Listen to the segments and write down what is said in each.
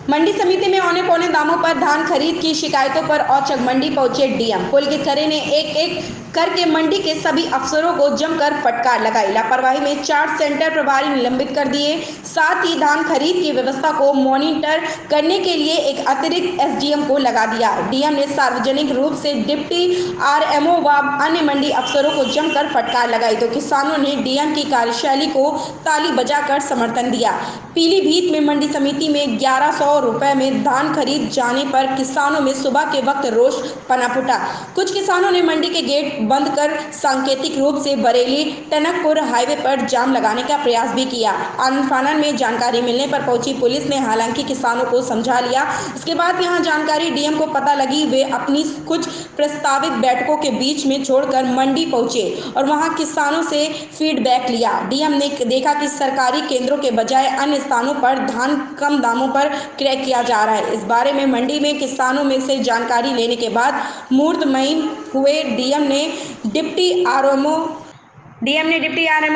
मंडी समिति में औने पौने दामों पर धान खरीद की शिकायतों पर औचक मंडी पहुंचे डीएम। पुलकित खरे ने एक एक करके मंडी के सभी अफसरों को जमकर फटकार लगाई। लापरवाही में 4 सेंटर प्रभारी निलंबित कर दिए। साथ ही धान खरीद की व्यवस्था को मॉनिटर करने के लिए एक अतिरिक्त एसडीएम को लगा दिया। डीएम ने सार्वजनिक रूप से डिप्टी आरएमओ व अन्य मंडी अफसरों को जमकर फटकार लगाई तो किसानों ने डीएम की कार्यशैली को ताली बजाकर समर्थन दिया। पीलीभीत में मंडी समिति में 1100 रुपए में धान खरीद जाने पर किसानों में सुबह के वक्त रोष पनप उठा। कुछ किसानों ने मंडी के गेट बंद कर सांकेतिक रूप से बरेली टनकपुर हाईवे पर जाम लगाने का प्रयास भी किया। आनन-फानन में जानकारी मिलने पर पहुंची पुलिस ने हालांकि किसानों को समझा लिया। इसके बाद यहां जानकारी डीएम को पता लगी। वे अपनी कुछ प्रस्तावित बैठकों के बीच में छोड़कर मंडी पहुंचे और वहां किसानों से फीडबैक लिया। डीएम ने देखा कि सरकारी केंद्रों के बजाय अन्य स्थानों पर धान कम दामों पर क्रय किया जा रहा है। इस बारे में मंडी में किसानों में से जानकारी लेने के बाद मूर्तमयी हुए डीएम ने डिप्टी आरएमओ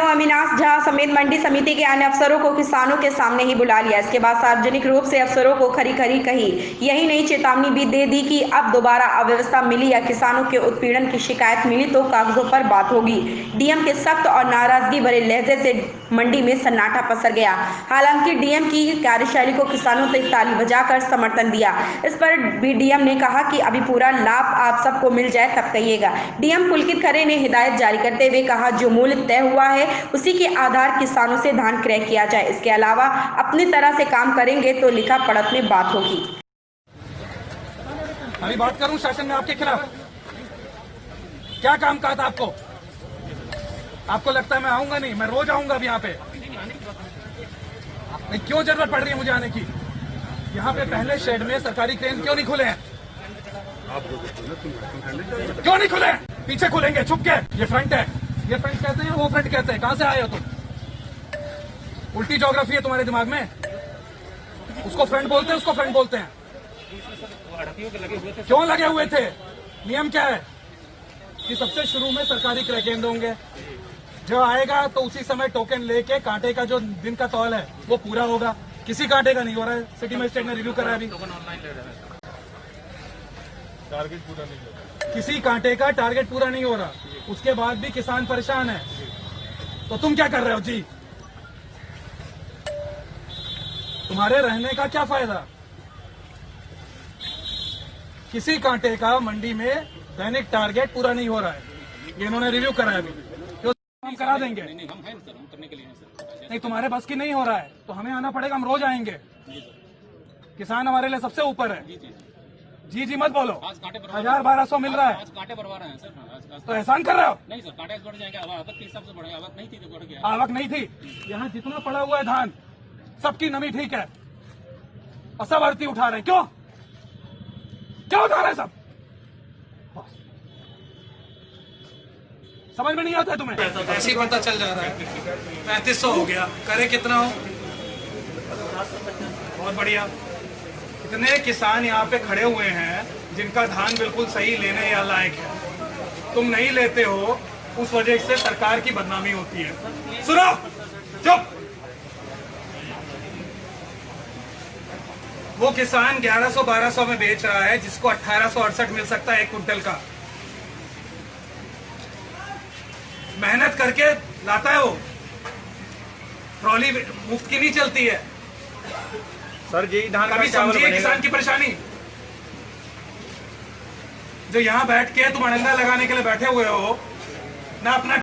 अविनाश झा समेत मंडी समिति के अन्य अफसरों को किसानों के सामने ही बुला लिया। इसके बाद सार्वजनिक रूप से अफसरों को खरी खरी कही। यही नहीं, चेतावनी भी दे दी कि अब दोबारा अव्यवस्था मिली या किसानों के उत्पीड़न की शिकायत मिली तो कागजों पर बात होगी। डीएम के सख्त और नाराजगी भरे लहजे से मंडी में सन्नाटा पसर गया। हालांकि डीएम की कार्यशैली को किसानों ने ताली बजाकर समर्थन दिया। इस पर भी डीएम ने कहा कि अभी पूरा लाभ आप सबको मिल जाए तब कहिएगा। डीएम पुलकित खरे ने हिदायत जारी करते हुए कहा, जो मूल्य तय हुआ है उसी के आधार किसानों से धान क्रय किया जाए। इसके अलावा अपनी तरह से काम करेंगे तो लिखा पढ़त में बात होगी। अभी बात करूं शासन में आपके खिलाफ, क्या काम कहा था आपको? आपको लगता है मैं आऊंगा? नहीं, मैं रोज आऊंगा अब यहाँ पे। नहीं, क्यों जरूरत पड़ रही है मुझे आने की? यहाँ पे पहले शेड में सरकारी क्रेन क्यों नहीं खुले हैं? क्यों नहीं खुले? पीछे खुलेंगे छुप के। ये फ्रंट है, ये फ्रंट कहते हैं, वो फ्रंट कहते हैं। कहां से आए हो तुम? उल्टी ज्योग्राफी है तुम्हारे दिमाग में। उसको फ्रंट बोलते हैं, उसको फ्रंट बोलते हैं। क्यों लगे हुए थे? नियम क्या है कि सबसे शुरू में सरकारी क्रय केंद्र होंगे। जो आएगा तो उसी समय टोकन लेके कांटे का जो दिन का तौल है वो पूरा होगा। किसी कांटे का नहीं हो रहा है। सिटी मजिस्ट्रेट ने रिव्यू करा है अभी। टारगेट पूरा नहीं हो रहा, किसी कांटे का टारगेट पूरा नहीं हो रहा। उसके बाद भी किसान परेशान है। तो तुम क्या कर रहे हो जी? तुम्हारे रहने का क्या फायदा? किसी कांटे का मंडी में दैनिक टारगेट पूरा नहीं हो रहा है। ये इन्होंने रिव्यू करा है अभी। हम करा देंगे। नहीं, हम हैं सर, हम करने के लिए हैं सर। नहीं, तुम्हारे बस की नहीं हो रहा है तो हमें आना पड़ेगा। हम रोज आएंगे। किसान हमारे लिए सबसे ऊपर है। जी जी मत बोलो। 1000-1200 मिल रहा है। आज कांटे भरवा रहे हैं सर। तो एहसान कर रहे हो? नहीं सर, कांटे बढ़ जाएंगे। आवक के हिसाब से बढ़ेगा। आवक नहीं थी तो बढ़ गया। आवक नहीं थी। यहाँ जितना पड़ा हुआ है धान सबकी नमी ठीक है और सब आरती उठा रहे हैं। क्यों क्या उठा रहे हैं सब? समझ में नहीं आता है तुम्हें? ऐसे ही पता चल जा रहा है। 3500 हो गया। करे कितना हो? बहुत बढ़िया। इतने किसान यहाँ पे खड़े हुए हैं जिनका धान बिल्कुल सही लेने या लायक है। तुम नहीं लेते हो, उस वजह से सरकार की बदनामी होती है। सुनो, चुप। वो किसान 1100-1200 में बेच रहा है जिसको 1868 मिल सकता है 1 कुंटल का। मेहनत करके लाता है वो। ट्रॉली मुफ्त की नहीं चलती है सर जी। धान कभी समझिए किसान की परेशानी। जो यहाँ बैठ के तुम अड़ंगा लगाने के लिए बैठे हुए हो ना, अपना